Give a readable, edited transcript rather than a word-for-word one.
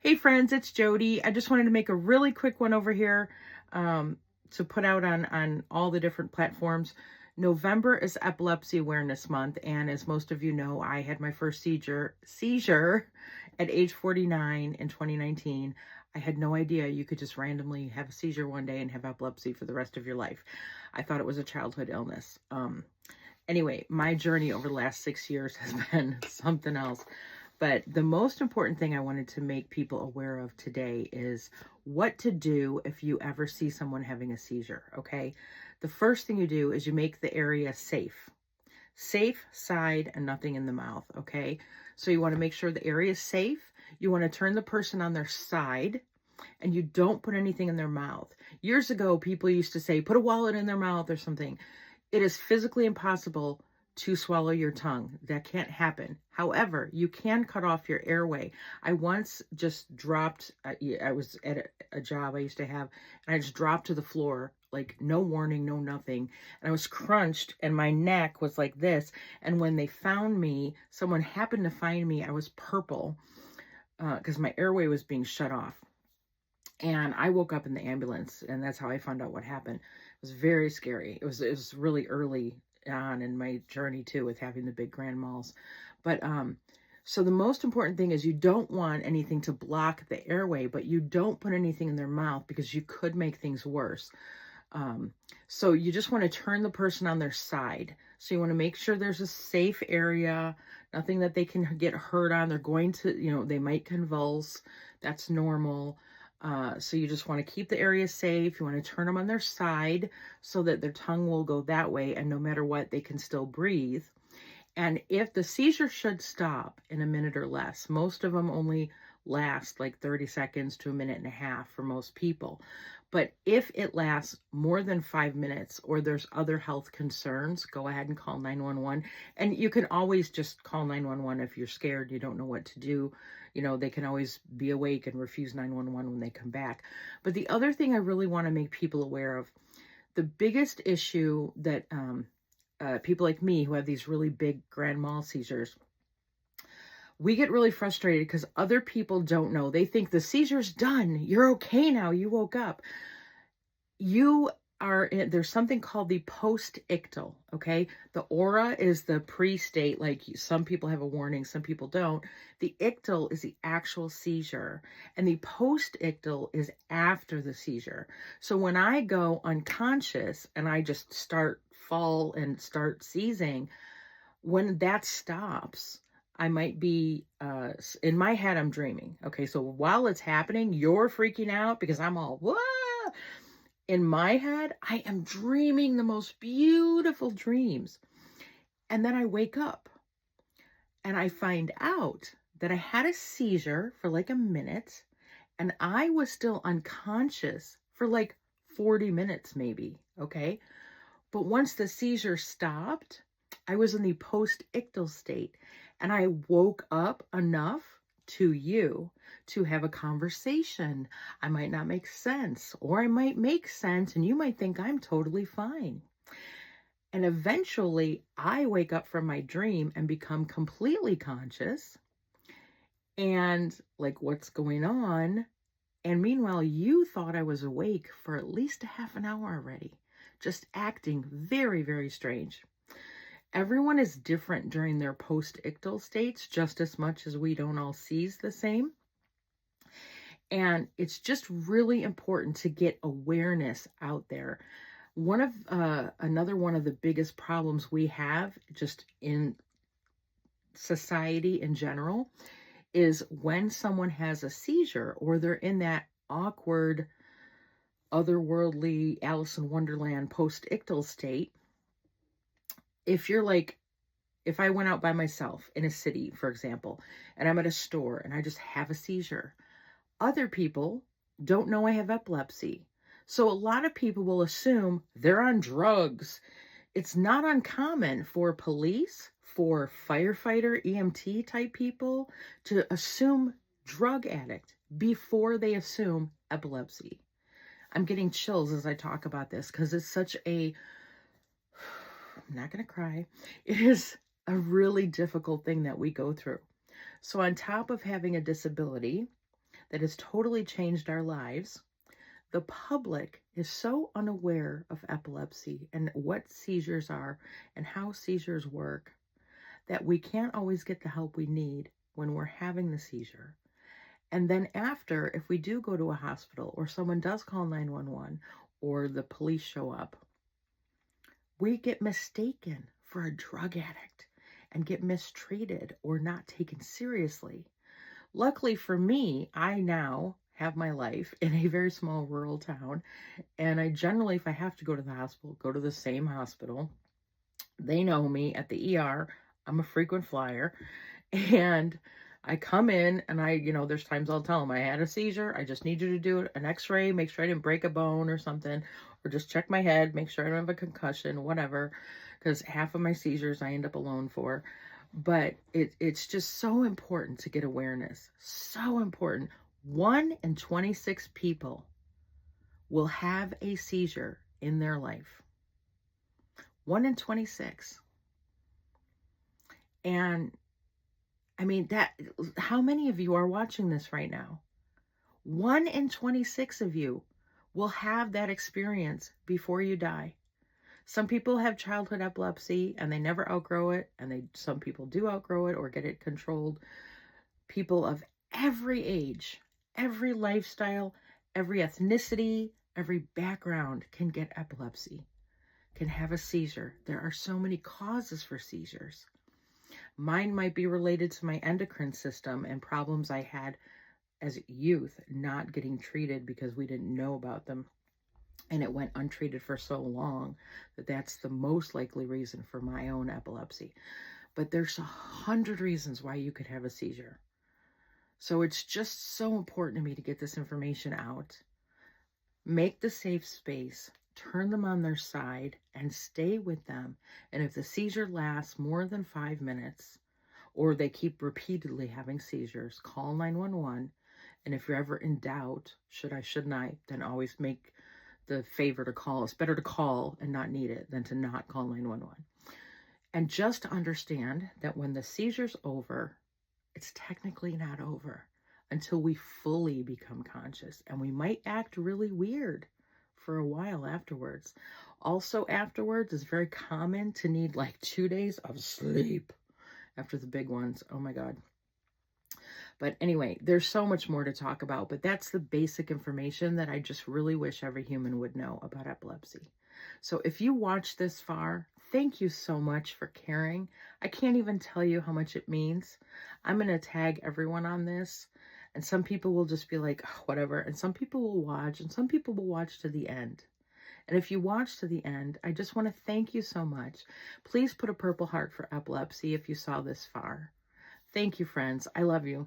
Hey friends, it's Jody. I just wanted to make a really quick one over here to put out on all the different platforms. November is Epilepsy Awareness Month, and as most of you know, I had my first seizure at age 49 in 2019. I had no idea you could just randomly have a seizure one day and have epilepsy for the rest of your life. I thought it was a childhood illness. Anyway, my journey over the last 6 years has been something else. But the most important thing I wanted to make people aware of today is what to do if you ever see someone having a seizure, okay? The first thing you do is you make the area safe. Safe side and nothing in the mouth, okay? So you want to make sure the area is safe. You want to turn the person on their side, and you don't put anything in their mouth. Years ago, people used to say, put a wallet in their mouth or something. It is physically impossible to swallow your tongue. That can't happen. However, you can cut off your airway. I once just dropped, I was at a job I used to have, and I just dropped to the floor, like no warning, no nothing. And I was crunched and my neck was like this. And when they found me, someone happened to find me, I was purple because my airway was being shut off. And I woke up in the ambulance, and that's how I found out what happened. It was very scary. It was really early on in my journey too with having the big grand malls. But so the most important thing is you don't want anything to block the airway, but you don't put anything in their mouth because you could make things worse. So you just want to turn the person on their side. So you want to make sure there's a safe area, nothing that they can get hurt on. They're going to, they might convulse. That's normal. So you just want to keep the area safe. You want to turn them on their side so that their tongue will go that way, and no matter what, they can still breathe. And if the seizure should stop in a minute or less, most of them only last like 30 seconds to a minute and a half for most people. But if it lasts more than 5 minutes or there's other health concerns, go ahead and call 911. And you can always just call 911 if you're scared, you don't know what to do. They can always be awake and refuse 911 when they come back. But the other thing I really want to make people aware of, the biggest issue that people like me who have these really big grand mal seizures, we get really frustrated because other people don't know. They think the seizure's done. You're okay now. You woke up. There's something called the post-ictal, okay? The aura is the pre-state, like some people have a warning, some people don't. The ictal is the actual seizure, and the post-ictal is after the seizure. So when I go unconscious and I just fall and start seizing, when that stops, I might be, in my head, I'm dreaming. Okay, so while it's happening, you're freaking out because I'm all, whoa. In my head, I am dreaming the most beautiful dreams. And then I wake up and I find out that I had a seizure for like a minute and I was still unconscious for like 40 minutes maybe, okay? But once the seizure stopped, I was in the post-ictal state and I woke up enough to have a conversation. I might not make sense, or I might make sense and you might think I'm totally fine. And eventually I wake up from my dream and become completely conscious and like, what's going on? And meanwhile, you thought I was awake for at least a half an hour already, just acting very, very strange. Everyone is different during their post-ictal states, just as much as we don't all seize the same. And it's just really important to get awareness out there. Another one of the biggest problems we have just in society in general is when someone has a seizure or they're in that awkward, otherworldly Alice in Wonderland post-ictal state. If I went out by myself in a city, for example, and I'm at a store and I just have a seizure, other people don't know I have epilepsy. So a lot of people will assume they're on drugs. It's not uncommon for police, for firefighter, EMT type people to assume drug addict before they assume epilepsy. I'm getting chills as I talk about this because it's such I'm not going to cry. It is a really difficult thing that we go through. So on top of having a disability, that has totally changed our lives. The public is so unaware of epilepsy and what seizures are and how seizures work that we can't always get the help we need when we're having the seizure. And then after, if we do go to a hospital or someone does call 911 or the police show up, we get mistaken for a drug addict and get mistreated or not taken seriously. Luckily for me, I now have my life in a very small rural town, and I generally, if I have to go to the hospital, go to the same hospital. They know me at the ER. I'm a frequent flyer, and I come in and there's times I'll tell them I had a seizure. I just need you to do an x-ray, make sure I didn't break a bone or something, or just check my head, make sure I don't have a concussion, whatever, because half of my seizures I end up alone for. But it's just so important to get awareness. So important. 1 in 26 people will have a seizure in their life. 1 in 26. And I mean, how many of you are watching this right now? 1 in 26 of you will have that experience before you die. Some people have childhood epilepsy and they never outgrow it, and some people do outgrow it or get it controlled. People of every age, every lifestyle, every ethnicity, every background can get epilepsy, can have a seizure. There are so many causes for seizures. Mine might be related to my endocrine system and problems I had as youth, not getting treated because we didn't know about them. And it went untreated for so long that that's the most likely reason for my own epilepsy. But there's 100 reasons why you could have a seizure. So it's just so important to me to get this information out. Make the safe space, turn them on their side, and stay with them. And if the seizure lasts more than 5 minutes, or they keep repeatedly having seizures, call 911. And if you're ever in doubt, shouldn't I, then always make the favor to call. It's better to call and not need it than to not call 911. And just understand that when the seizure's over, it's technically not over until we fully become conscious. And we might act really weird for a while afterwards. Also afterwards, it's very common to need like 2 days of sleep after the big ones. Oh my God. But anyway, there's so much more to talk about, but that's the basic information that I just really wish every human would know about epilepsy. So if you watched this far, thank you so much for caring. I can't even tell you how much it means. I'm going to tag everyone on this, and some people will just be like, oh, whatever, and some people will watch, and some people will watch to the end. And if you watch to the end, I just want to thank you so much. Please put a purple heart for epilepsy if you saw this far. Thank you, friends. I love you.